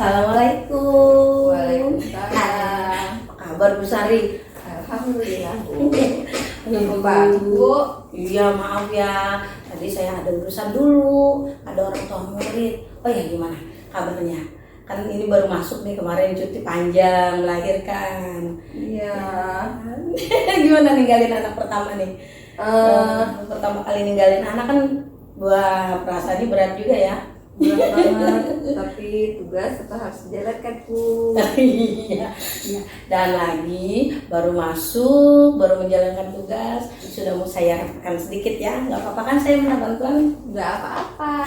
Assalamualaikum. Waalaikumsalam. Apa kabar Bu Sari? Alhamdulillah Bu. Bapak Bu. Iya maaf ya. Tadi saya ada urusan dulu. Ada orang tua murid. Oh ya gimana kabarnya? Kan ini baru masuk nih, kemarin cuti panjang melahirkan. Iya. Gimana ninggalin anak pertama nih? Pertama kali ninggalin anak kan buah perasaannya berat juga ya. Berat banget. Tapi tugas tetap harus dijalankan Bu. Iya, iya. Dan lagi baru masuk, baru menjalankan tugas, sudah mau saya rekan sedikit ya, nggak apa-apa kan saya minta bantuan? Nggak apa-apa.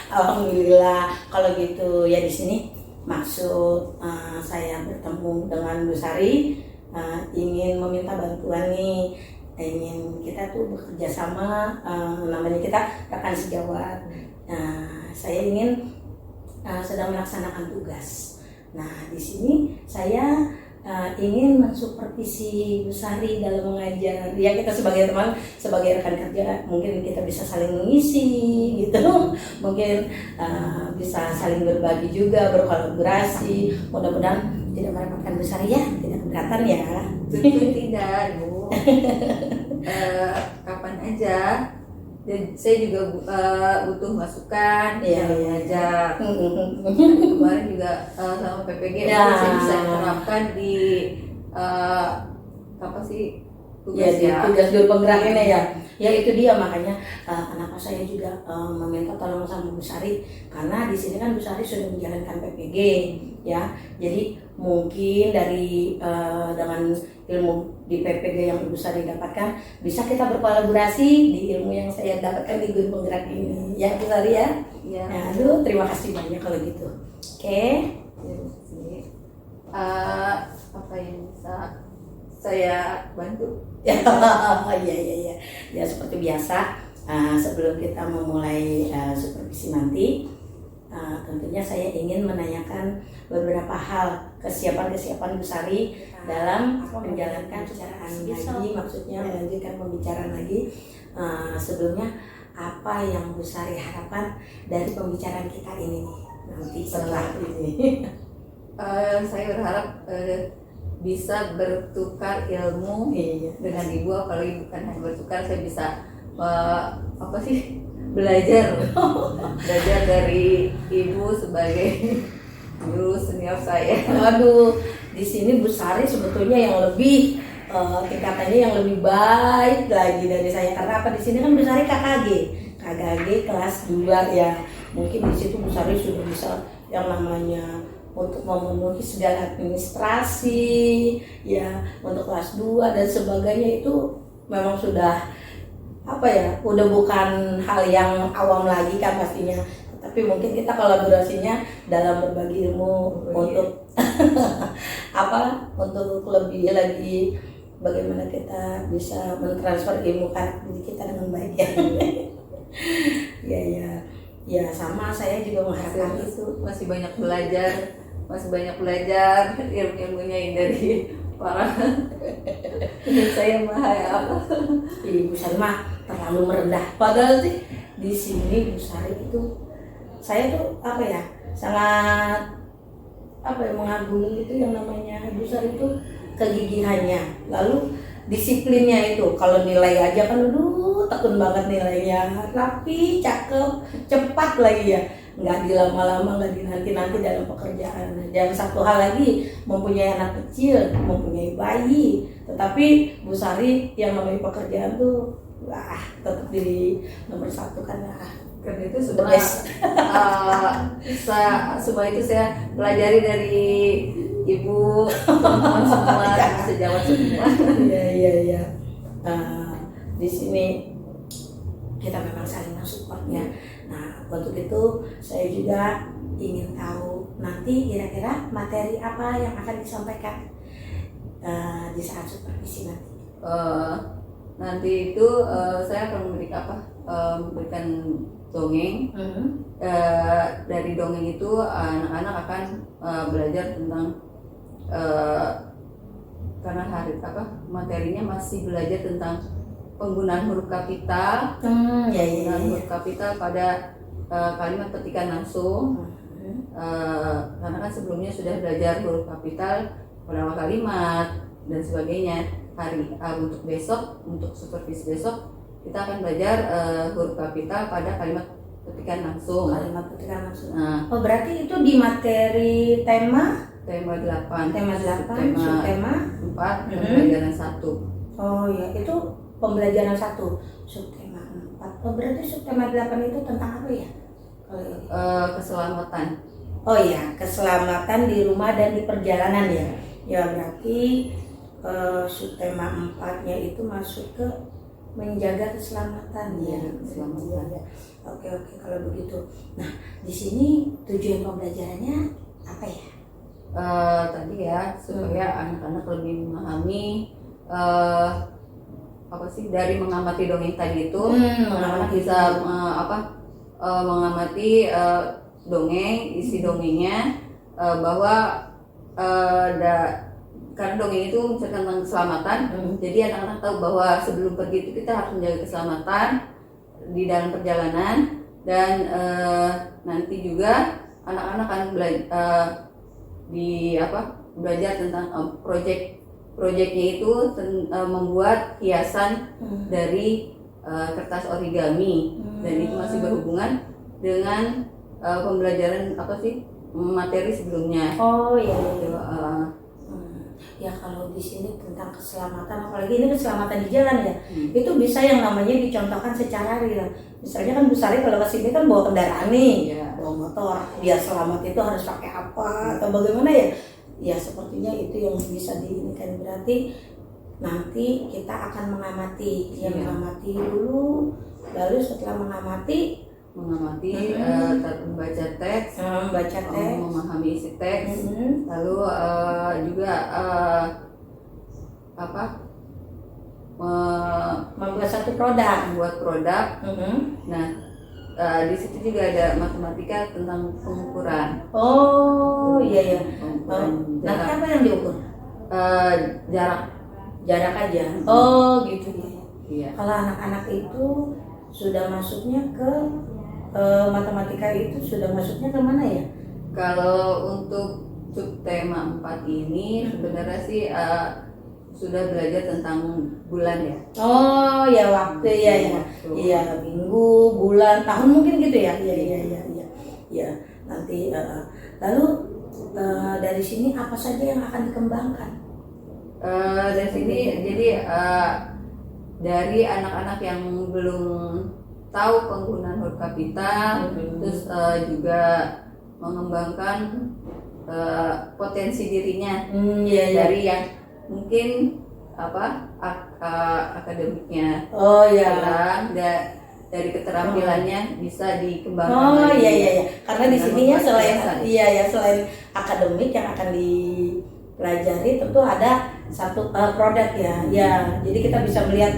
Alhamdulillah. Kalau gitu ya di sini maksud saya bertemu dengan Bu Sari, ingin meminta bantuan nih, ingin kita tuh bekerja sama, namanya kita rekan sejawat. Saya ingin sedang melaksanakan tugas. Nah, di sini saya ingin mensupervisi Bu Sari dalam mengajar. Ya kita sebagai teman, sebagai rekan kerja, mungkin kita bisa saling mengisi gitu. Mungkin bisa saling berbagi juga, berkolaborasi. Mudah-mudahan tidak merepotkan Bu Sari ya, tidak keberatan ya. Tentu tidak Bu. Kapan aja. Dan saya juga butuh masukan, Iya, cara iya. mengajar. Kemarin juga sama PPG Ya. saya bisa terapkan di apa sih Ya, tugas di ya. tugas guru penggerak ini ya. Ya itu dia makanya kenapa saya juga meminta tolong sama Bu Sari, karena di sini kan Bu Sari sudah menjalankan PPG ya. Jadi mungkin dari dengan ilmu di PPG yang Bu Sari dapatkan, bisa kita berkolaborasi di ilmu yang saya dapatkan di guru penggerak ini. Ya Bu Sari ya. Iya. Nah, aduh terima kasih banyak kalau gitu. Oke. Apa yang bisa saya bantu? Ya, iya. Ya seperti biasa, sebelum kita memulai supervisi nanti, tentunya saya ingin menanyakan beberapa hal kesiapan Bu Sari dalam menjalankan pembicaraan lagi, maksudnya melanjutkan pembicaraan lagi. Sebelumnya apa yang Bu Sari harapkan dari pembicaraan kita ini nih, nanti setelah ini? Saya berharap bisa bertukar ilmu Iya. dengan Ibu, apalagi bukan hanya bertukar, saya bisa belajar dari Ibu sebagai guru senior saya. Aduh, di sini Bu Sari sebetulnya yang lebih tingkatannya yang lebih baik lagi dari saya, karena apa, di sini kan Bu Sari KKG kelas 2 ya. Mungkin di situ Bu Sari sudah bisa yang namanya untuk memenuhi segala administrasi ya, untuk kelas 2 dan sebagainya, itu memang sudah apa ya, udah bukan hal yang awam lagi kan pastinya. Tapi mungkin kita kolaborasinya dalam berbagi ilmu untuk untuk lebih lagi bagaimana kita bisa mentransfer ilmu karakter diri kita dengan baik ya. Ya sama, saya juga mengharapkan itu. Masih banyak belajar ilmu-ilmunya yang dari para saya Ibu Sari mah terlalu merendah. Padahal sih di sini Bu Sari itu, saya tuh sangat mengagumi itu yang namanya Bu Sari itu kegigihannya, lalu disiplinnya itu. Kalau nilai aja kan tekun banget nilainya, rapi, cakep, cepat lagi ya, nggak dilama-lama, nggak dinanti-nanti dalam pekerjaan. Dan satu hal lagi, mempunyai anak kecil, mempunyai bayi, tetapi Bu Sari yang namanya pekerjaan tuh tetap di nomor 1 kan. Karena itu semua itu saya pelajari dari Ibu, teman semua, sejawat semua. Iya. Di sini kita memang saling mensupport ya. Nah, untuk itu saya juga ingin tahu nanti kira-kira materi apa yang akan disampaikan di saat supervisi nanti. Nanti itu saya akan memberikan dongeng. Dari dongeng itu anak-anak akan belajar tentang karena materinya masih belajar tentang penggunaan huruf kapital, penggunaan huruf kapital pada kalimat petikan langsung. Karena kan sebelumnya sudah belajar huruf kapital, penawar kalimat dan sebagainya. Untuk besok, untuk supervisi besok kita akan belajar huruf kapital pada kalimat ketikan langsung. Kalimat ketikan langsung. Oh, berarti itu di materi tema 8, tema 8, subtema 4, pembelajaran 1. Oh ya, itu pembelajaran 1, subtema 4. Oh, berarti subtema 8 itu tentang apa ya? Keselamatan. Oh ya, keselamatan di rumah dan di perjalanan ya. Ya, berarti subtema 4-nya itu masuk ke menjaga keselamatan ya. Keselamatan. Ya. Oke, kalau begitu. Nah, di sini tujuan pembelajarannya apa ya? Tadi ya, supaya anak-anak lebih memahami apa sih dari mengamati dongeng tadi itu, anak-anak bisa mengamati dongeng, isi dongengnya, bahwa karena dongeng itu menceritakan tentang keselamatan, jadi anak-anak tahu bahwa sebelum pergi itu kita harus menjaga keselamatan di dalam perjalanan, dan nanti juga anak-anak akan belajar tentang proyeknya itu membuat hiasan dari kertas origami, dan itu masih berhubungan dengan pembelajaran materi sebelumnya. Oh iya. Ya kalau di sini tentang keselamatan, apalagi ini keselamatan di jalan ya, itu bisa yang namanya dicontohkan secara real. Misalnya kan Bu Sari kalau ke sini kan bawa kendaraan nih, bawa motor, biar selamat itu harus pakai apa atau bagaimana ya? Ya sepertinya itu yang bisa diinginkan. Berarti nanti kita akan mengamati, mengamati dulu, lalu setelah mengamati membaca teks, memahami isi teks, lalu juga membuat satu produk. Nah, di situ juga ada matematika tentang pengukuran. Oh iya. Nanti apa yang diukur? Jarak aja. Oh gitu ya. Iya. Kalau anak-anak itu sudah masuknya ke matematika itu sudah masuknya ke mana ya? Kalau untuk subtema 4 ini sebenarnya sih sudah belajar tentang bulan ya. Oh ya, waktu ya. Iya, minggu, bulan, tahun mungkin gitu ya. Iya. Nanti lalu dari sini apa saja yang akan dikembangkan? Dari sini jadi dari anak-anak yang belum tahu penggunaan huruf kapital, terus juga mengembangkan potensi dirinya dari yang mungkin akademiknya kurang, dari keterampilannya bisa dikembangkan. Karena di sininya selain akademik yang akan dipelajari tentu ada satu produk ya. Jadi kita bisa melihat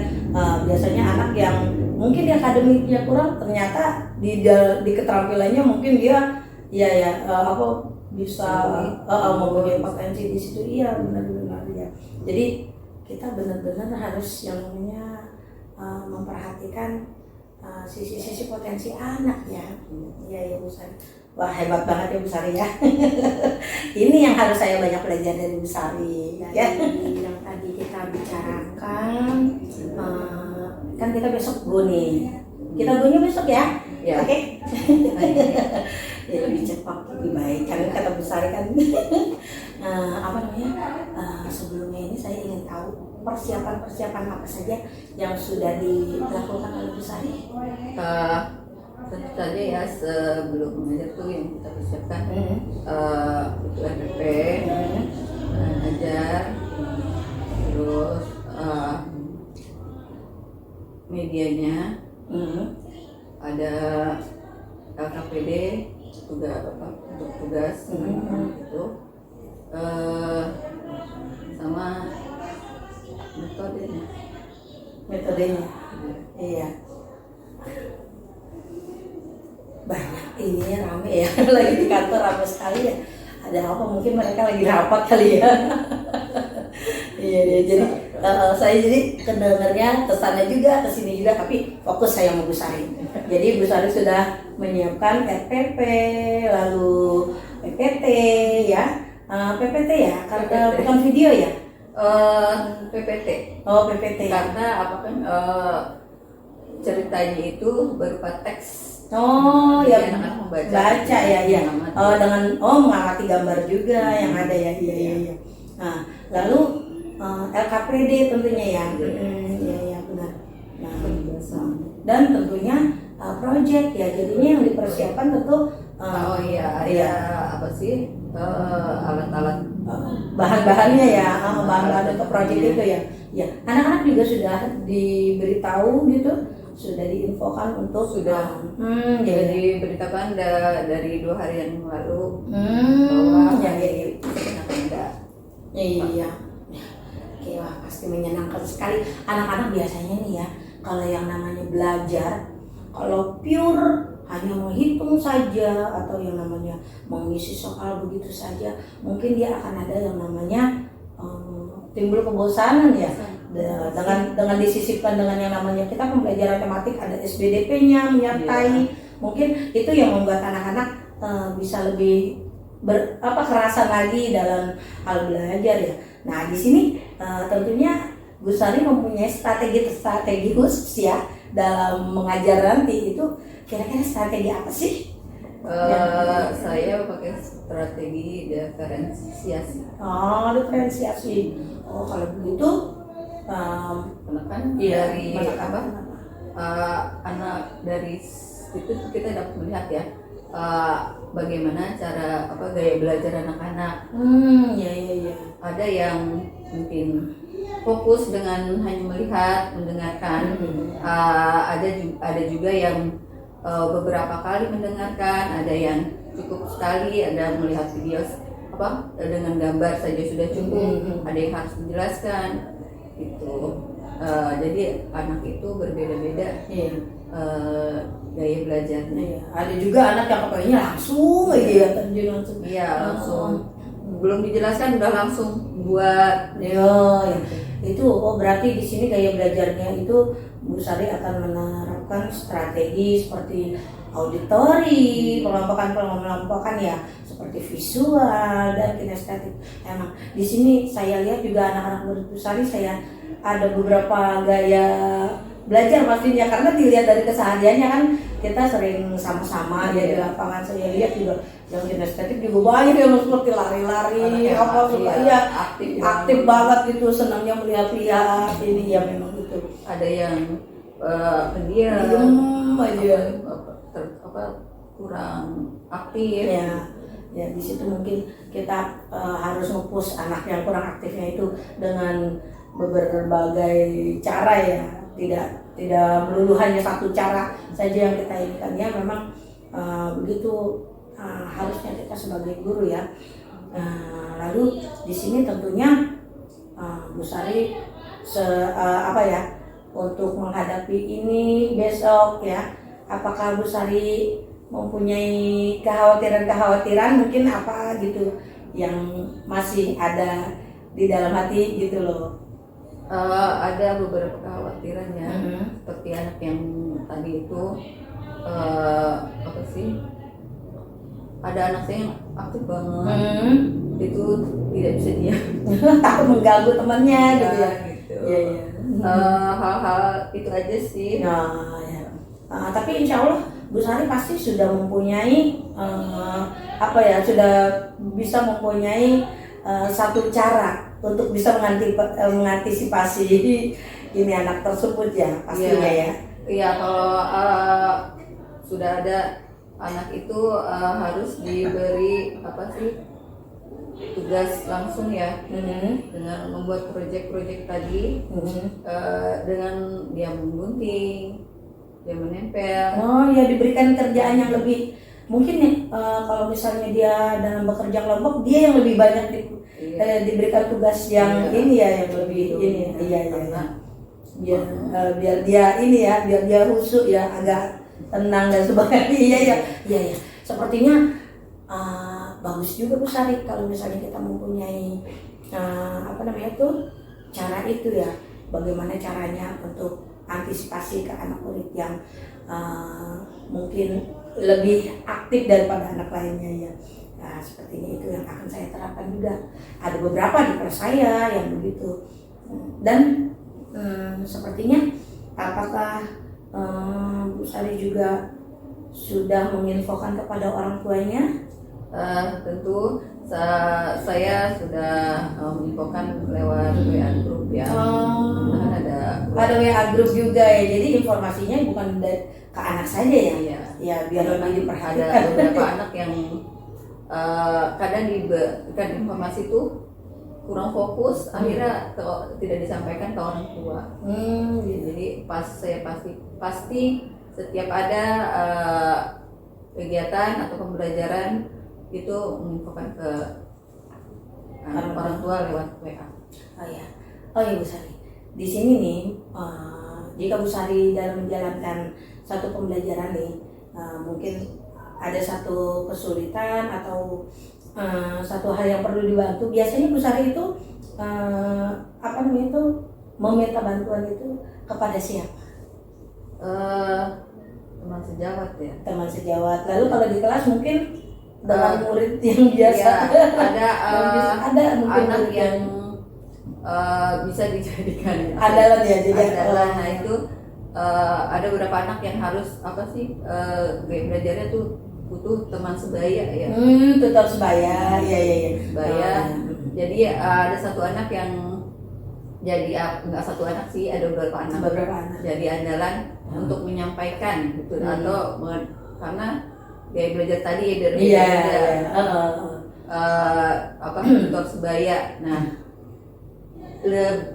biasanya anak yang mungkin di akademiknya kurang, ternyata di keterampilannya mungkin dia bisa mempunyai potensi di situ. Iya, benar ya. Jadi kita benar-benar harus yang namanya memperhatikan sisi-sisi potensi anak ya. Iya Bu Sari. Wah, hebat banget ya Bu Sari ya. Ini yang harus saya banyak belajar dari Bu Sari ya. Yang tadi kita bicarakan kan kita besok go nih. Kita go-nya besok ya. Oke. Ya, lebih cepat lebih baik karena kata Bu Sari kan. Sebelumnya ini saya ingin tahu persiapan apa saja yang sudah dilakukan oleh Bu Sari. Tentu saja ya, sebelum mengajar tuh yang kita persiapkan itu RPP, mengajar, terus medianya, ada LKPD untuk tugas itu, sama metodenya. Iya. Banyak ini rame ya. Lagi di kantor rame sekali ya. Ada apa, mungkin mereka lagi rapat kali ya. Iya, jadi saya jadi kedengarnya kesana juga kesini juga, tapi fokus saya mau Bu Sari. Jadi Bu Sari sudah menyiapkan RPP, lalu PPT ya. PPT ya, karena PPT. bukan video ya. PPT. Oh, PPT. Karena apa kan ceritanya itu berupa teks. Oh, Jadi ya anak-anak membaca. baca ya. Mengamati. Dengan mengamati gambar juga yang ada ya. Iya. Nah, lalu LKPD tentunya ya. Iya benar. Nah, dan tentunya project ya. Jadinya yang dipersiapkan tentu Oh iya, ada apa sih alat-alat bahan-bahannya ya, bahan-bahan untuk project itu ya. Ya, anak-anak juga sudah diberitahu gitu, sudah diinfokan untuk sudah jadi diberitakan dari 2 hari yang lalu bahwa ya. akan ada. Iya. Oke, wah pasti menyenangkan sekali. Anak-anak biasanya nih ya, kalau yang namanya belajar, kalau pure hanya menghitung saja atau yang namanya mengisi soal begitu saja, mungkin dia akan ada yang namanya timbul kebosanan ya. Dengan disisipkan dengan yang namanya kita pembelajaran tematik, ada SBDP-nya menyertai, mungkin itu yang membuat anak-anak bisa lebih kerasan lagi dalam hal belajar ya. Nah di sini tentunya Bu Sari mempunyai strategi khusus ya dalam mengajar nanti. Itu kira-kira strategi apa sih? Saya pakai strategi diferensiasi. Diferensiasi. Kalau begitu Kan iya, dari anak dari itu kita dapat melihat ya bagaimana cara gaya belajar anak-anak. Iya. Ada yang mungkin fokus dengan hanya melihat, mendengarkan. Ada juga yang beberapa kali mendengarkan, ada yang cukup sekali, ada melihat video dengan gambar saja sudah cukup, ada yang harus dijelaskan gitu. Jadi anak itu berbeda-beda gaya belajarnya. Iya. Ada juga anak yang pokoknya langsung aja ya, terjun langsung. Iya, langsung. Belum dijelaskan udah langsung buat. Ya. Itu berarti di sini gaya belajarnya itu Bu Sari akan menerapkan strategi seperti auditori, pelompokan ya, seperti visual dan kinestetik. Emang di sini saya lihat juga anak-anak Bu Sari, saya ada beberapa gaya belajar pastinya, karena dilihat dari kesehariannya kan kita sering sama-sama ya di lapangan. Saya lihat juga yang kinestetik juga banyak yang seperti lari-lari aktif banget gitu, senangnya melihat-lihat ini ya. Memang gitu. Ada yang pendiam aja, kurang aktif ya. Di situ mungkin kita harus nge-push anak yang kurang aktifnya itu dengan berbagai cara ya, tidak melulu hanya satu cara saja yang kita inginkan ya. Memang begitu harusnya kita sebagai guru ya. Lalu di sini tentunya Bu Sari untuk menghadapi ini besok ya, apakah Bu Sari mempunyai kekhawatiran mungkin apa gitu yang masih ada di dalam hati gitu loh? Ada beberapa kekhawatiran ya, seperti anak yang tadi itu ada anak saya yang aktif banget, itu tidak bisa diam. Takut mengganggu temannya gitu ya. Iya. Hal-hal itu aja sih. Ya. Tapi insya Allah Bu Sari pasti sudah mempunyai sudah bisa mempunyai satu cara untuk bisa mengantisipasi ini anak tersebut ya pastinya ya. Iya, kalau sudah ada anak itu harus diberi tugas langsung ya, dengan membuat proyek-proyek tadi, dengan dia menggunting, dia menempel. Ya, diberikan kerjaan yang lebih mungkin ya, kalau misalnya dia dalam bekerja kelompok, dia yang lebih banyak diberikan tugas yang ini ya, yang lebih ini. Biar dia ini ya, biar dia khusyuk ya, agak tenang dan sebagainya. Iya. Sepertinya bagus juga Bu Sari kalau misalnya kita mempunyai cara itu ya, bagaimana caranya untuk antisipasi ke anak murid yang mungkin lebih aktif daripada anak lainnya ya. Nah, sepertinya itu yang akan saya terapkan juga. Ada beberapa di kelas saya yang begitu. Dan sepertinya apakah Bu Sari juga sudah menginfokan kepada orang tuanya? Tentu saya sudah menginfokan lewat WA group ya. Ada WA group juga ya. Jadi informasinya bukan ke anak saja ya. Iya. Ya biar lebih diperhatikan. Ada beberapa anak yang kadang diberikan informasi itu kurang fokus, akhirnya tidak disampaikan ke orang tua. Jadi saya pasti setiap ada kegiatan atau pembelajaran itu menginfokan ke orang tua lewat WA. Oh ya Bu Sari. Di sini nih, jika Bu Sari dalam menjalankan satu pembelajaran nih, mungkin ada satu kesulitan atau satu hal yang perlu dibantu, biasanya Bu Sari itu meminta bantuan itu kepada siapa? Teman sejawat ya. Teman sejawat. Lalu kalau di kelas mungkin dengan murid yang biasa. Ya, ada mungkin anak yang bisa dijadikan andalan ya. Andalan. Nah itu ada beberapa anak yang harus belajarnya tuh butuh teman sebaya ya. Tutor sebaya, iya. Sebaya. Jadi ada satu anak yang enggak satu anak sih, ada beberapa anak. Jadi andalan untuk menyampaikan gitu atau karena gaya belajar tadi ya dari tutor sebaya. Nah,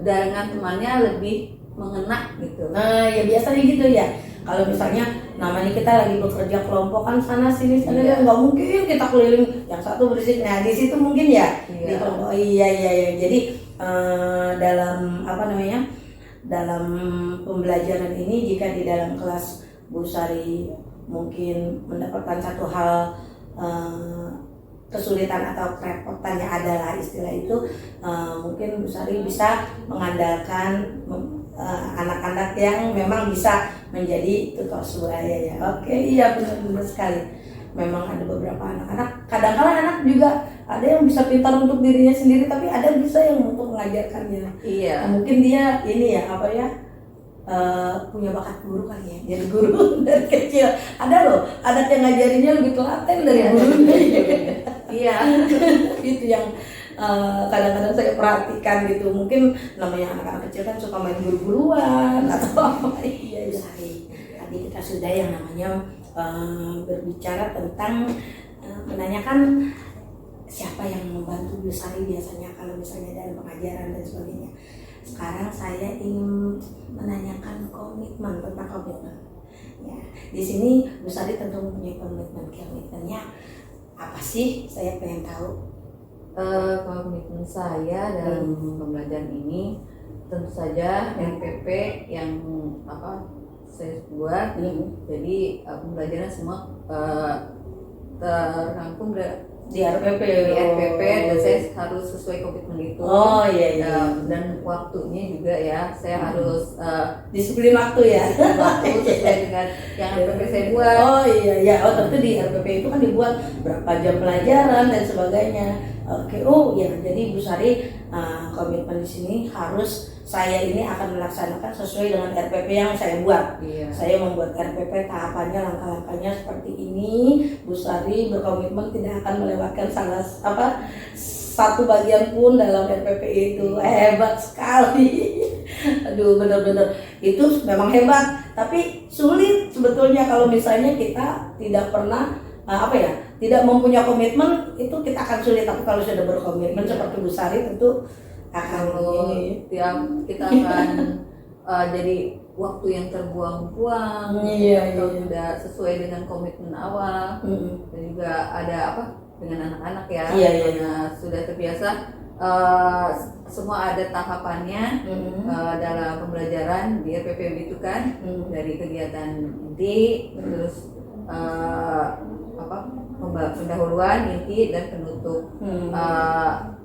dengan temannya lebih mengena gitu. Ya biasanya gitu ya. Kalau misalnya namanya kita lagi bekerja kelompok kan sana sini nggak mungkin kita keliling yang satu berisik. Nah di situ mungkin ya di kelompok. Iya. Jadi dalam pembelajaran ini, jika di dalam kelas Bu Sari mungkin mendapatkan satu hal kesulitan atau kerepotan yang adalah istilah itu, mungkin Bu Sari bisa mengandalkan anak-anak yang memang bisa menjadi tutor sebaya ya. Oke, iya benar sekali. Memang ada beberapa anak-anak, kadang-kadang anak juga ada yang bisa pintar untuk dirinya sendiri, tapi ada bisa yang untuk mengajarkannya. Iya. Mungkin dia ini ya punya bakat guru kali ya, jadi guru dari kecil. Ada loh anak yang ngajarinnya lebih telaten dari gurunya. Iya. Itu yang kadang-kadang saya perhatikan gitu. Mungkin namanya anak-anak kecil kan suka main guru-guruan atau apa. Iya. Tadi kita sudah yang namanya berbicara tentang menanyakan siapa yang membantu Bu Sari biasanya kalau misalnya dalam pengajaran dan sebagainya. Sekarang saya ingin menanyakan komitmen, tentang komitmen. Ya, di sini Bu Sari tentu mempunyai komitmennya apa sih? Saya pengen tahu. Komitmen saya dalam pembelajaran ini tentu saja RPP yang saya buat. Jadi pembelajaran semua terangkum di RPP. Dan saya harus sesuai komitmen itu. Iya. Dan waktunya juga ya, saya harus disiplin waktu ya. Sesuai dengan yang RPP saya buat. Iya. Tentu di RPP itu kan dibuat berapa jam pelajaran dan sebagainya. Jadi Bu Sari komitmen di sini harus saya ini akan melaksanakan sesuai dengan RPP yang saya buat. Iya. Saya membuat RPP tahapannya, langkah-langkahnya seperti ini. Bu Sari berkomitmen tidak akan melewatkan satu bagian pun dalam RPP itu. Hebat sekali. Aduh, benar-benar itu memang hebat. Tapi sulit sebetulnya kalau misalnya kita tidak pernah tidak mempunyai komitmen, itu kita akan sulit. Tapi kalau sudah berkomitmen seperti Bu Sari tentu kita akan jadi waktu yang terbuang-buang. Kalau tidak sesuai dengan komitmen awal. Dan juga ada dengan anak-anak ya. Karena sudah terbiasa semua ada tahapannya dalam pembelajaran di RPP itu kan. Dari kegiatan inti, terus pendahuluan, inti, dan penutup.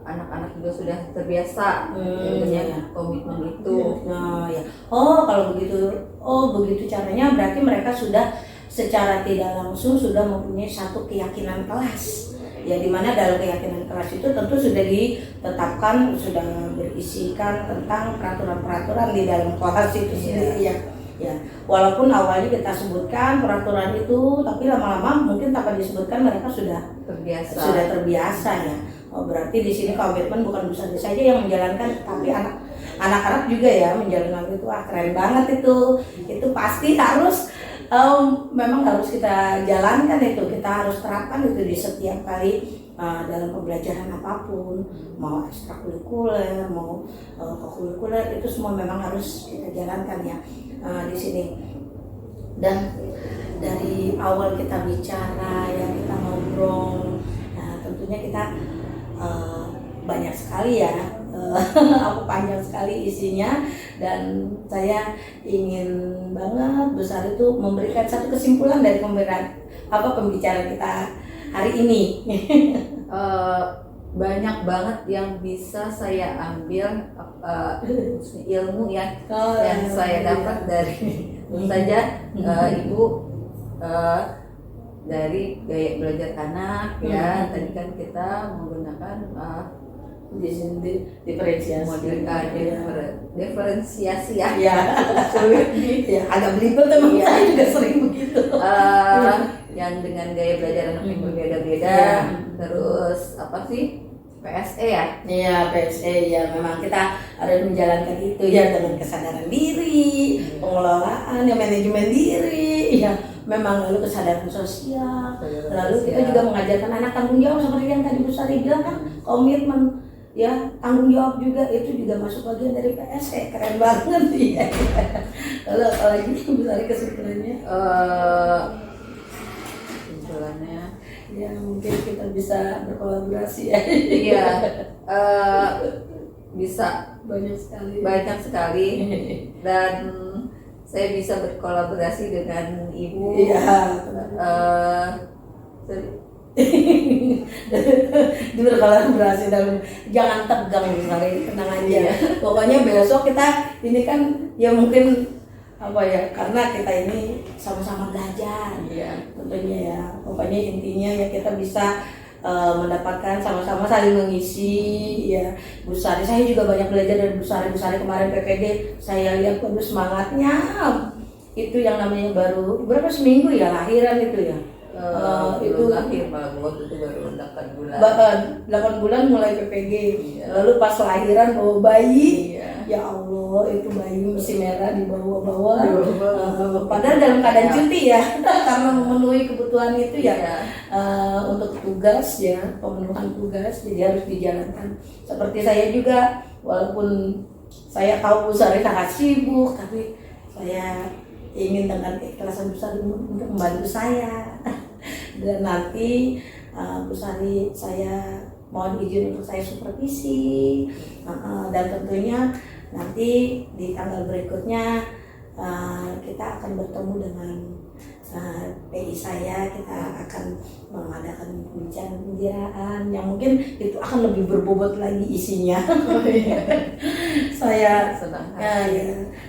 Anak-anak juga sudah terbiasa dengan komitmen itu. Kalau begitu oh begitu caranya, berarti mereka sudah secara tidak langsung sudah mempunyai satu keyakinan kelas. Ya, dimana dalam keyakinan kelas itu tentu sudah ditetapkan, sudah berisikan tentang peraturan-peraturan di dalam kelas itu sendiri ya. Ya, walaupun awalnya kita sebutkan peraturan itu, tapi lama-lama mungkin tanpa disebutkan mereka sudah terbiasa ya. Oh, berarti di sini komitmen bukan Bu Sari saja yang menjalankan, tapi anak-anak juga ya menjalankan itu. Wah, keren banget itu. Itu pasti harus memang harus kita jalankan itu, kita harus terapkan itu di setiap kali dalam pembelajaran apapun, mau ekstrakurikuler, mau kokurikuler, itu semua memang harus kita jalankan ya di sini. Dan dari awal kita bicara ya, kita ngobrol, nah tentunya kita banyak sekali ya, aku panjang sekali isinya, dan saya ingin banget Bu Sari itu memberikan satu kesimpulan dari pembicaraan kita hari ini. Banyak banget yang bisa saya ambil ilmu ya, yang saya dapat dari saja Ibu dari gaya belajar anak ya. Tadi kan kita menggunakan diferensiasi ya. Agak belibet teman saya juga sering begitu. Yang dengan gaya belajar anak yang berbeda-beda. Terus apa sih? PSE ya? Iya, PSE ya, memang kita harus menjalankan itu ya dengan kesadaran diri, pengelolaan, ya manajemen diri, ya memang lalu kesadaran sosial, lalu kita juga mengajarkan anak tanggung jawab seperti yang tadi Bu Sari bilang kan, komitmen ya, tanggung jawab juga, itu juga masuk bagian dari PSE. Keren banget ya. Lalu apalagi Bu Sari kesimpulannya? Ya mungkin kita bisa berkolaborasi ya. Iya, bisa banyak sekali dan saya bisa berkolaborasi dengan Ibu. Iya. Berkolaborasi dalam, jangan tegang Bu Sari, tenang aja. Pokoknya besok kita ini kan ya mungkin apa ya, karena kita ini sama-sama belajar tentunya ya. Pokoknya intinya ya kita bisa mendapatkan sama-sama saling mengisi ya. Bu Sari, saya juga banyak belajar dari Bu Sari kemarin PPD, saya lihat bagus semangatnya. Itu yang namanya baru berapa seminggu ya lahiran itu ya. Itu lahir waktu itu baru 8 bulan. 8 bulan mulai PPG. Lalu pas lahiran bawa bayi. Ya Allah, itu bayi masih merah dibawa. Padahal dalam keadaan cuti ya, karena memenuhi kebutuhan itu ya. Untuk tugas ya, pemenuhan tugas, jadi harus dijalankan. Seperti saya juga, walaupun saya tahu Bu Sari sangat sibuk, tapi saya ingin dengan keikhlasan Bu Sari untuk membantu saya. Dan nanti Bu Sari, saya mohon izin untuk saya supervisi, dan tentunya nanti di tanggal berikutnya kita akan bertemu dengan PI saya. Kita akan mengadakan pembicaraan yang mungkin itu akan lebih berbobot lagi isinya. Saya senang.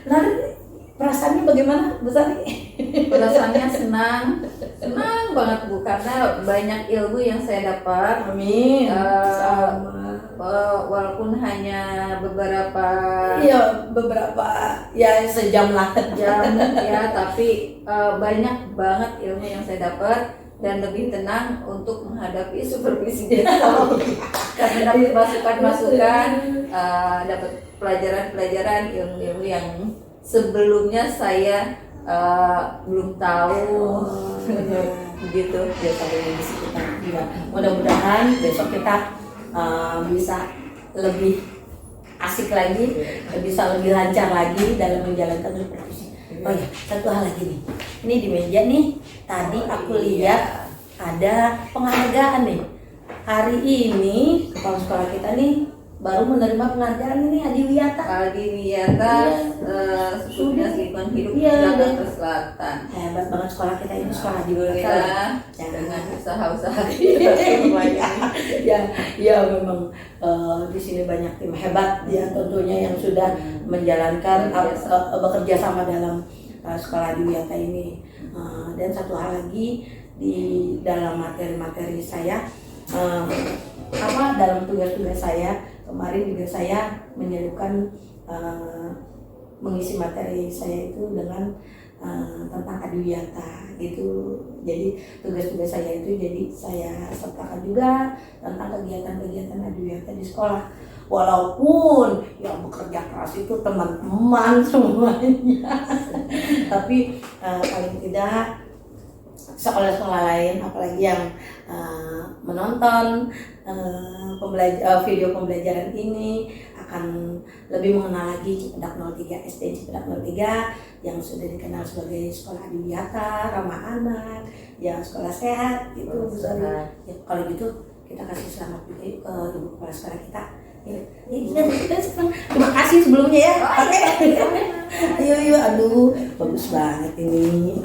Lalu perasaannya bagaimana Bu Sari? Perasaannya senang banget Bu, karena banyak ilmu yang saya dapat. Amin. Walaupun hanya beberapa ya sejam lah ya, tapi banyak banget ilmu yang saya dapat dan lebih tenang untuk menghadapi supervisi dental. Karena dapat masukan-masukan, dapat pelajaran-pelajaran, ilmu-ilmu yang sebelumnya saya belum tahu. Begitu biasa di sekitar juga. Mudah-mudahan besok kita bisa lebih asik lagi, bisa lebih lancar lagi dalam menjalankan supervisi. Oh ya, satu hal lagi nih. Ini di meja nih, tadi aku lihat ada penghargaan nih. Hari ini kepala sekolah kita nih baru menerima penghargaan ini, Adiwiyata Sudah lingkungan hidup Jakarta Selatan. Hebat banget sekolah kita ini, sekolah Adiwiyata dengan usaha-usaha ya memang di sini banyak tim hebat ya tentunya yang sudah menjalankan bekerja sama dalam sekolah Adiwiyata ini. Dan satu hal lagi di dalam materi-materi saya, dalam tugas-tugas saya kemarin juga saya menyelipkan mengisi materi saya itu dengan tentang Adiwiyata gitu. Jadi tugas-tugas saya itu jadi saya sertakan juga tentang kegiatan-kegiatan Adiwiyata di sekolah. Walaupun yang bekerja keras itu teman-teman semuanya, tapi paling tidak sekolah-sekolah lain, apalagi yang menonton video pembelajaran ini akan lebih mengenal lagi Cipedak 03, SD Cipedak 03 yang sudah dikenal sebagai sekolah Adiwiyata, ramah anak, ya sekolah sehat gitu. Ya, kalau gitu kita kasih selamat juga yuk ke ibu kepala sekolah kita. Ya, terima kasih sebelumnya ya. Oke. Ayo, aduh, bagus banget ini.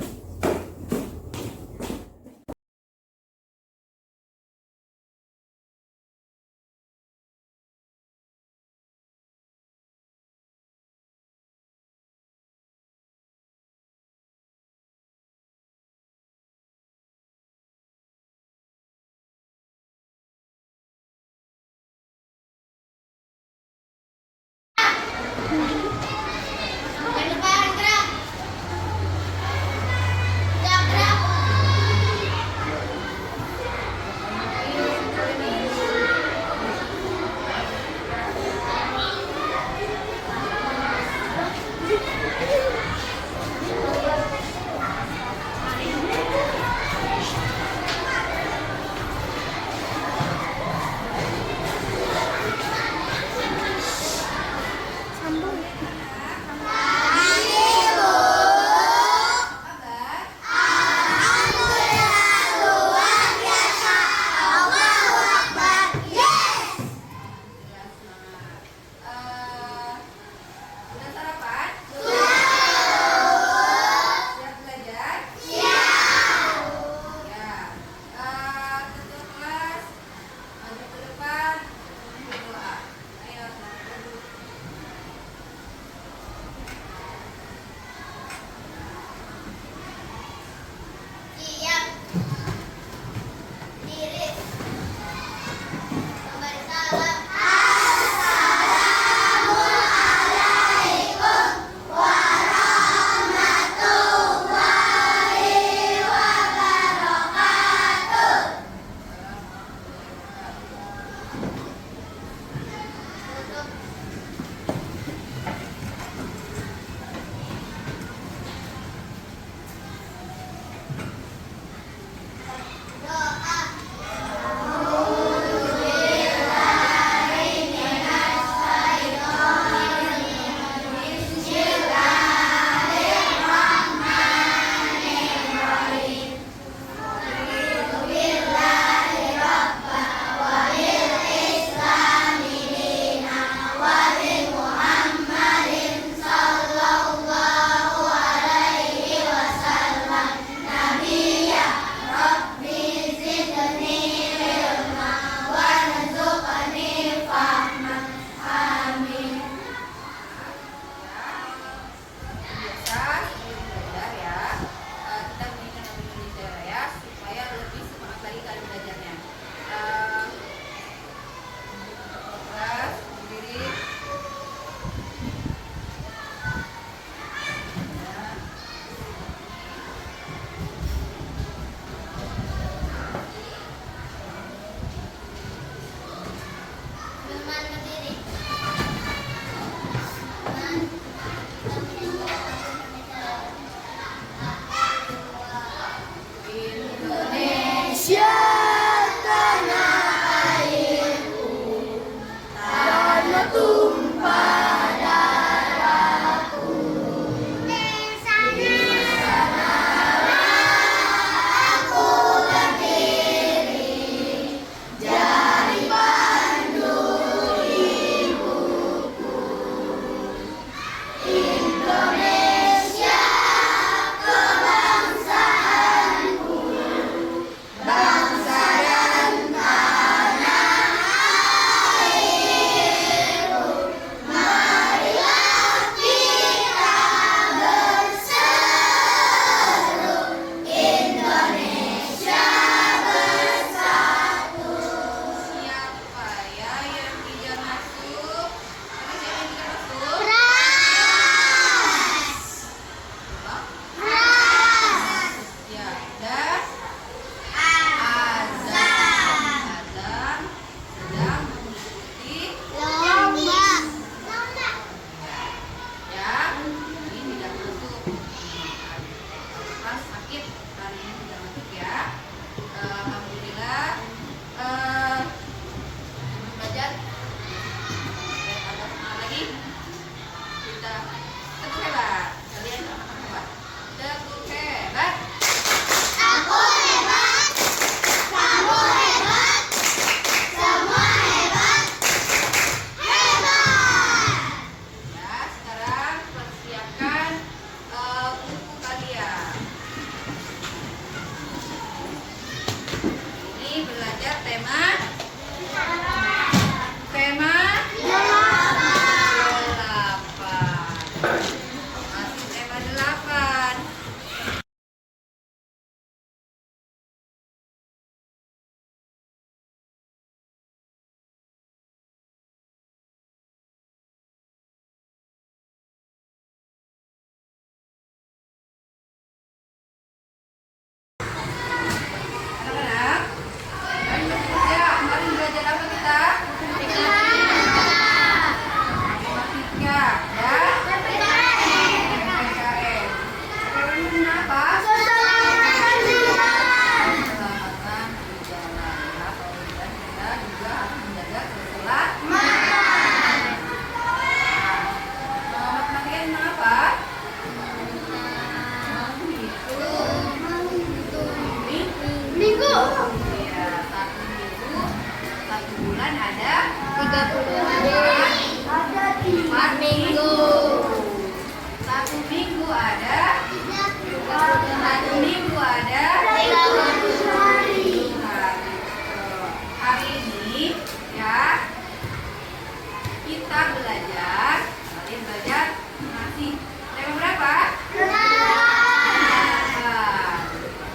kita belajar, kalian belajar ngasih tema berapa?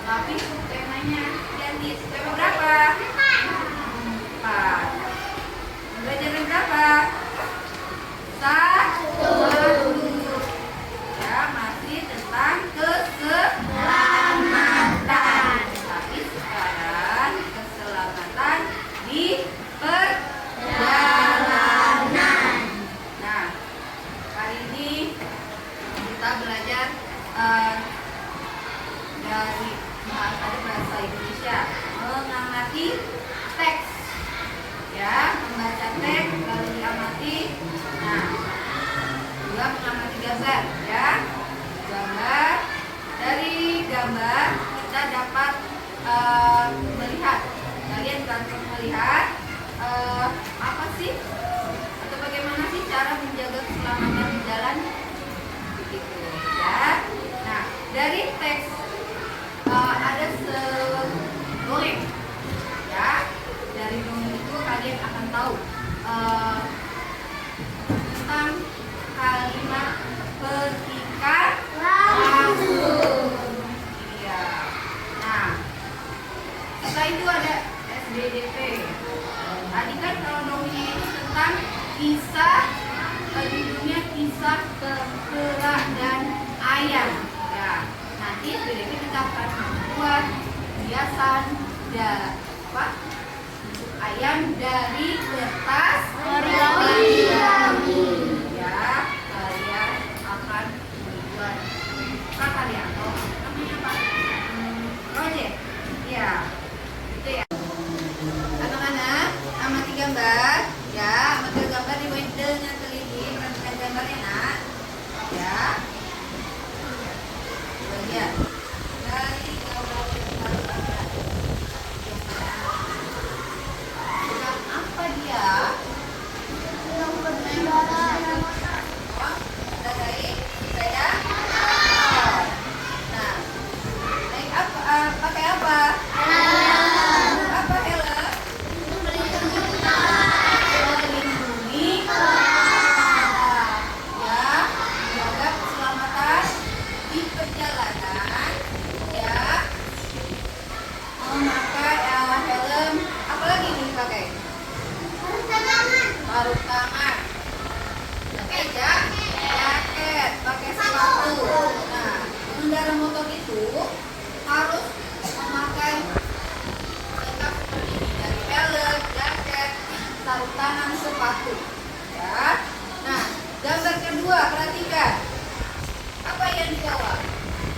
Tapi temanya ganti. Tema berapa? 4. Belajar jam berapa? 1. Ya, masih tentang keselamatan. Tapi sekarang keselamatan di perjalanan. Nah, hari ini kita belajar dari bahasa Indonesia, mengamati teks. Ya, membaca teks lalu diamati. Nah, juga mengamati gambar. Ya, gambar. Dari gambar kita dapat melihat. Kalian dapat melihat apa sih atau bagaimana sih cara menjaga keselamatan di jalan, begitu ya. Nah, dari teks ada dongeng ya. Dari dongeng itu kalian akan tahu tentang kalimat petikan langsung. Iya. Nah, setelah itu ada SBDP. Tadi kan kalau dongeng itu tentang kisah, judulnya kisah Tempera dan Ayam. Ya, nanti SBDP kita akan membuat hiasan ayam dari kertas origami. Ya, kalian akan membuat kalian atau namanya apa? Project. Ya, itu ya. Anak-anak, amati gambar. Ya, amati gambar dibuat dengan teliti. Perhatikan gambarnya, nak. Ya. Bagian dari gambar apa dia? Sepeda. Nah, naik apa? Pakai apa? Apa helm? Melindungi ya, menjaga keselamatan di perjalanan. Ya, memakai helm. Apalagi nih pakai? Sarung tangan. Oke, jaket, pakai sepatu. Nah, pengendara motor itu harus memakai lengkap seperti ini, dari helm, jaket, sarung tangan, sepatu. Ya. Nah, gambar kedua, perhatikan. Apa yang dibawa?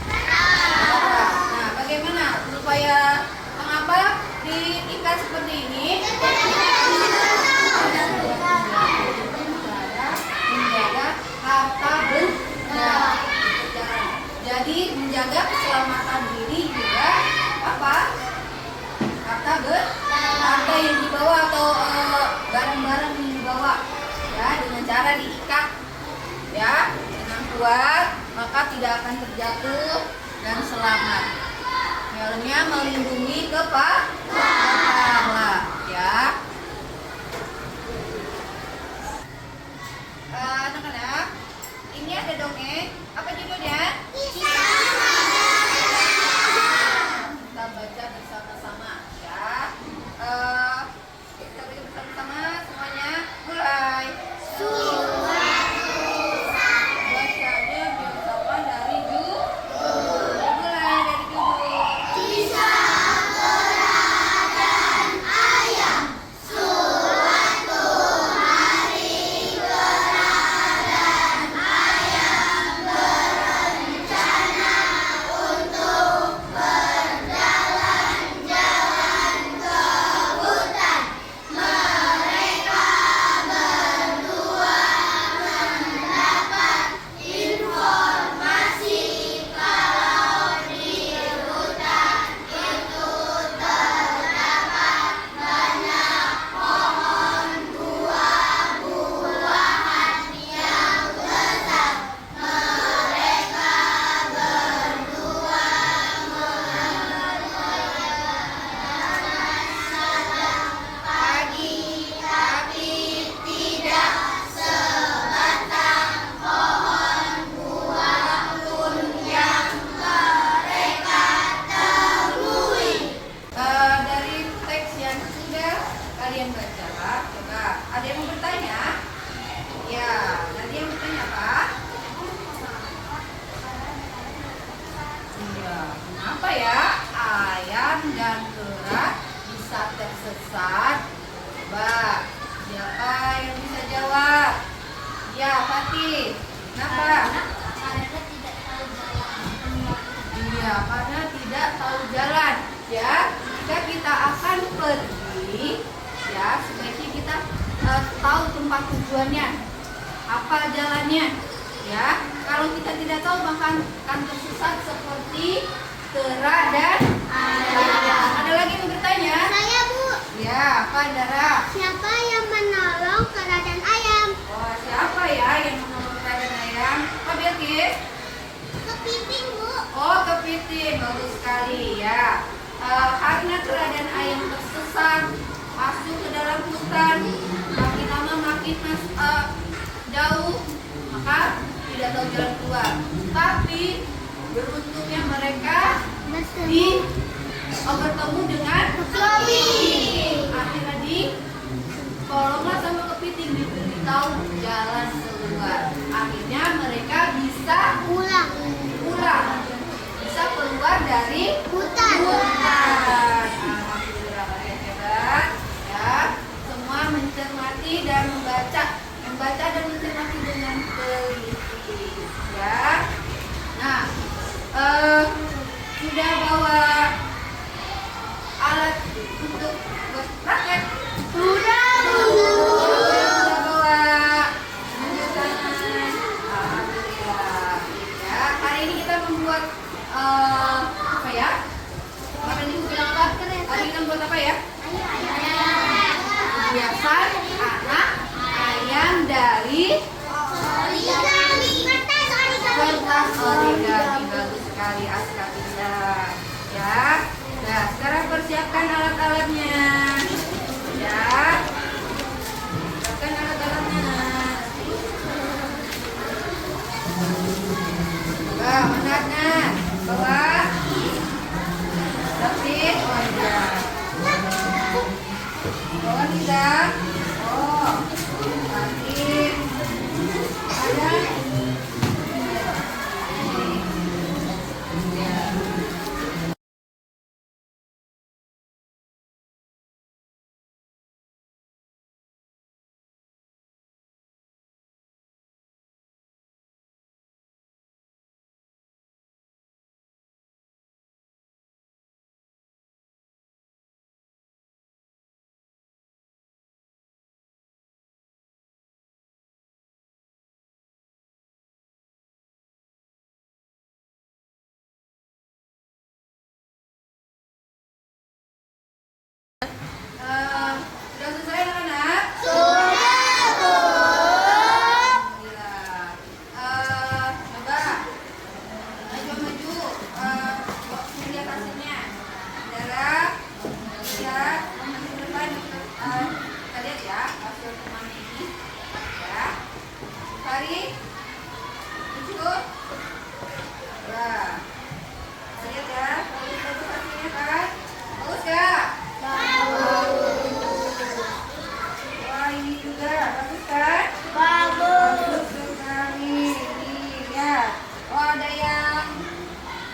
Nah, bagaimana supaya mengapa diikat seperti ini? Menjaga harta benda. Jadi menjaga keselamatan diri juga apa? Harta yang dibawa atau barang-barang yang dibawa. Ya, dengan cara diikat ya dengan kuat, maka tidak akan terjatuh dan selamat. Helmnya melindungi kepala ya. Anak-anak, ini ada dongeng. Apa judulnya? Kita baca bersama-sama ya. Kita baca bersama-sama semuanya. Mulai. Bacanya bersama dari judul. Mulai dari judul. Fatih. Kenapa? Karena tidak tahu jalan. Iya, karena tidak tahu jalan. Ya, jika kita akan pergi, ya sebaiknya kita tahu tempat tujuannya, apa jalannya. Ya, kalau kita tidak tahu maka akan tersesat seperti kera dan ayam. Ada lagi yang bertanya? Saya Bu, Ya, apa Dara? siapa yang menolong kera dan ayam? Wah, siapa ya yang menolong kera dan ayam? Apa Bilkis? Kepiting Bu. Oh, kepiting, bagus sekali ya. Karena kera dan ayam tersesat masuk ke dalam hutan, makin lama makin jauh, maka tidak tahu jalan keluar. Tapi beruntungnya mereka bertemu dengan kepiting. Akhirnya tolonglah sama kepiting, diberitahu jalan keluar. Akhirnya mereka bisa Pulang. bisa keluar dari Hutan. Alhamdulillah, kalian hebat ya. Semua mencermati dan membaca dan mencermati dengan teliti ya. Nah, sudah bawa alat untuk berpraktek? Sudah Bu. Sudah bawa penjelasan? Alhamdulillah ya. Hari ini kita membuat apa ya? Apa yang ibu bilang apa? Hari ini kita membuat apa ya? Hiasan anak ayam dari kertas origami. Bagus sekali, Aska bisa ya. Nah, sekarang persiapkan alat-alatnya ya. Persiapkan alat-alatnya. Nah, manatnya bawa David. Oh iya, bawa tidak. Oh, Fatin ada. Sudah selesai anak-anak? Alhamdulillah. Coba maju. Lihat hasilnya. Dara, lihat hasil depan. Kita lihat ya hasil temannya ini. Ya. Fari, maju. Ya. Kita lihat ya. Bagus hasilnya kan? Bagus gak? Wah, ini juga bagus kan? Bagus sekali. Ini ya. Oh, ada yang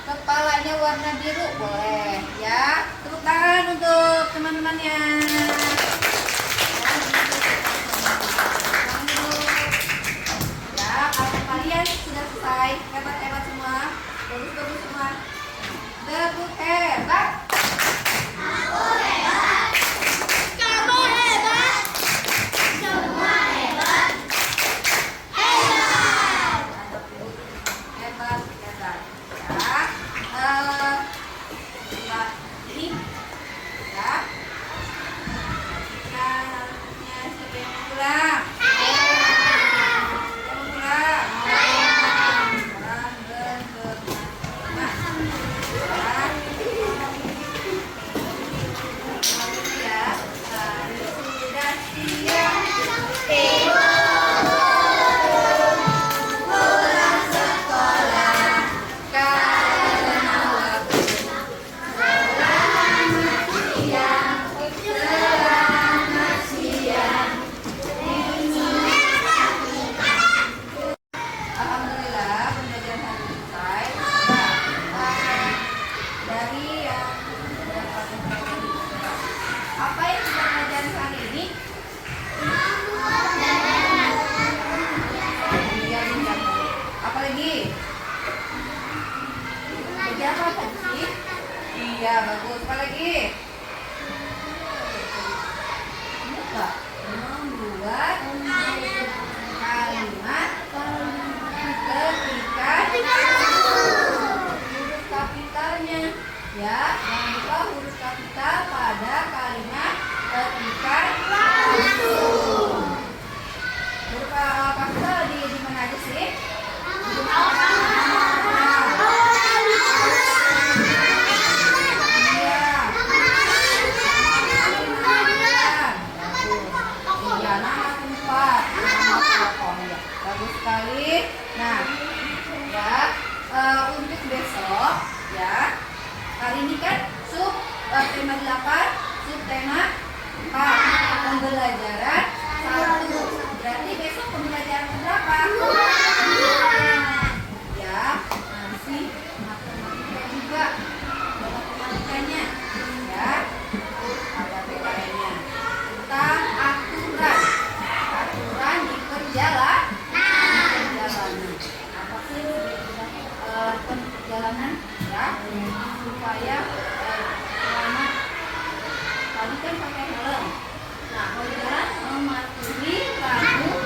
kepalanya warna biru, boleh ya. Tepuk tangan untuk teman-temannya. Ya, kalau kalian sudah selesai, hebat-hebat semua, bagus-bagus semua. Tepuk hebat. Hebat ya. Ini ya. Nah, harusnya siapa yang mau pulang? Siapa mau pulang? Sekarang bentuk. Nah, ya. Guru kapital di mana aja sih? Iya, nama tempat, nama pokoknya. Bagus sekali. Nah, ya untuk besok ya. Hari ini kan tema 8, subtema 4, pembelajaran 1. Berarti besok pembelajaran berapa? Ya, masih matematika juga. Matematikanya ya. Ada PKN-nya tentang aturan di perjalanan. Apa sih perjalanan ya supaya selamat. Tadi kan pakai helm. Nah, kalau jalan mematuhi lampu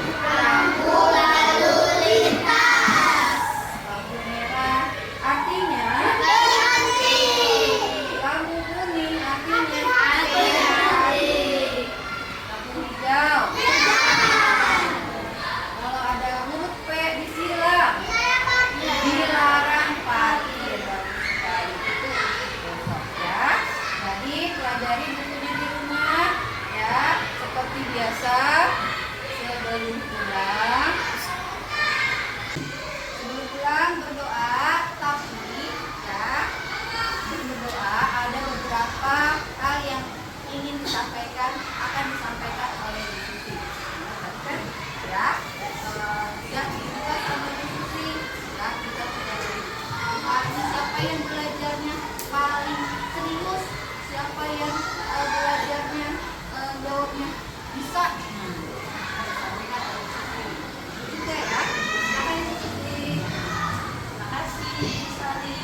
lalu lintas. Lampu merah artinya hati-hati. Lampu kuning artinya hati-hati. Lampu hijau. Kalau ada huruf P disilang. Dilarang parkir. Itu besok ya. Jadi pelajari bukunya di rumah ya, seperti biasa. Sebelum pulang berdoa, tapi ya berdoa ada beberapa hal yang ingin disampaikan, akan disampaikan oleh diskusi. Kan ya, ya kita sama diskusi ya, kita pelajari. Siapa yang belajarnya paling serius, siapa yang belajarnya jawabnya bisa. Sampaikan oleh diskusi. Juga ya, siapa yang diskusi. Terima kasih, Sari.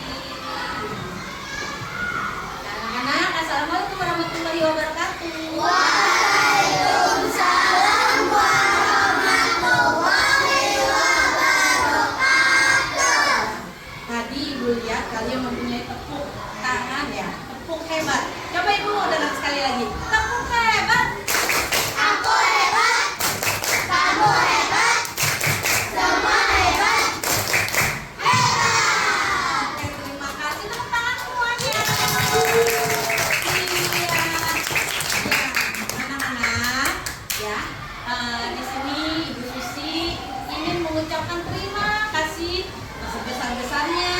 Anak-anak, assalamualaikum warahmatullahi wabarakatuh. Waalaikumsalam warahmatullahi wabarakatuh. Tadi Ibu lihat kalian mempunyai tepuk tangan ya, tepuk hebat. Coba Ibu dengar sekali lagi, tepuk hebat. Aku hebat, kamu hebat, semua hebat. Hebat. Oke, terima kasih, tepuk tangan semuanya. Anak-anak ya, di sini Ibu Susi ingin mengucapkan terima kasih sebesar-besarnya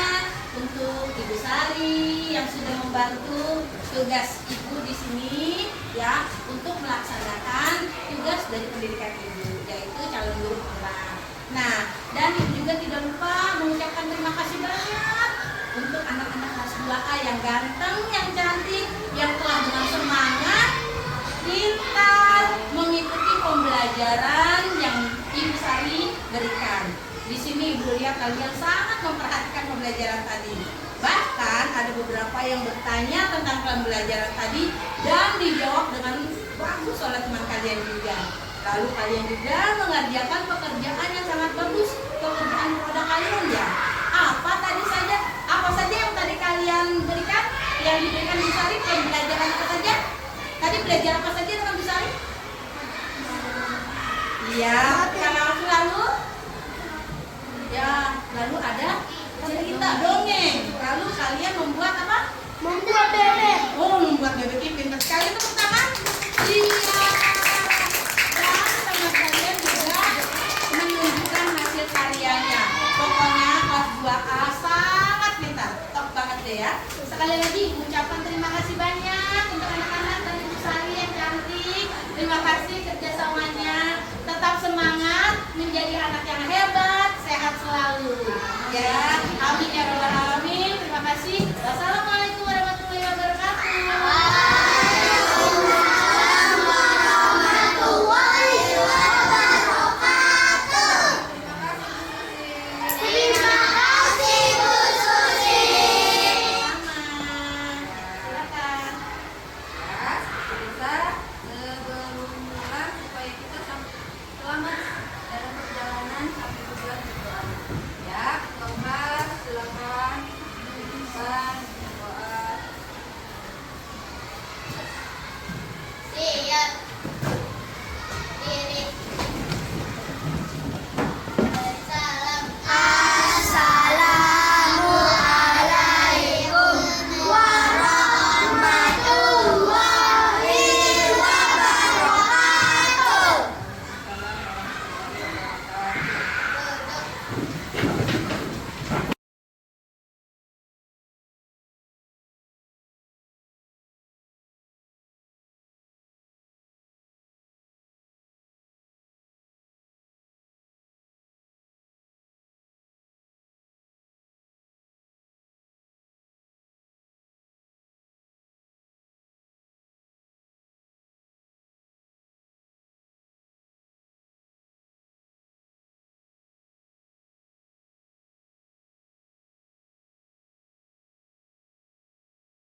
untuk Ibu Sari yang sudah membantu tugas Ibu di sini ya, untuk melaksanakan tugas dari pendidikan Ibu, yaitu calon guru penggerak. Nah, dan Ibu juga tidak lupa mengucapkan terima kasih banyak untuk anak-anak kelas 2A yang ganteng, yang cantik, yang telah dengan semangat pintar mengikuti pembelajaran yang Ibu Sari berikan. Di sini Ibu lihat kalian sangat memperhatikan pembelajaran tadi. Bahkan ada beberapa yang bertanya tentang pembelajaran tadi dan dijawab dengan bagus oleh teman kalian juga. Lalu kalian juga mengerjakan pekerjaan yang sangat bagus, pekerjaan produk kalian ya. Apa saja yang tadi kalian berikan, yang diberikan Ibu Sari, pembelajaran apa saja? Tadi belajar apa saja dengan Ibu Sari? Iya, karena lalu ya, lalu ada cerita dongeng. Lalu kalian membuat apa? Membuat bebek. Oh, membuat bebek. Pintar sekali, tepuk tangan. Iya. Dan sama kalian juga menunjukkan hasil karyanya. Pokoknya kelas 2A sangat pintar. Top banget deh ya. Sekali lagi ucapan terima kasih banyak untuk anak-anak dan Ibu Sari yang cantik. Terima kasih kerjasamanya. Tetap semangat menjadi anak yang hebat, sehat selalu. Ya, amin ya rabbal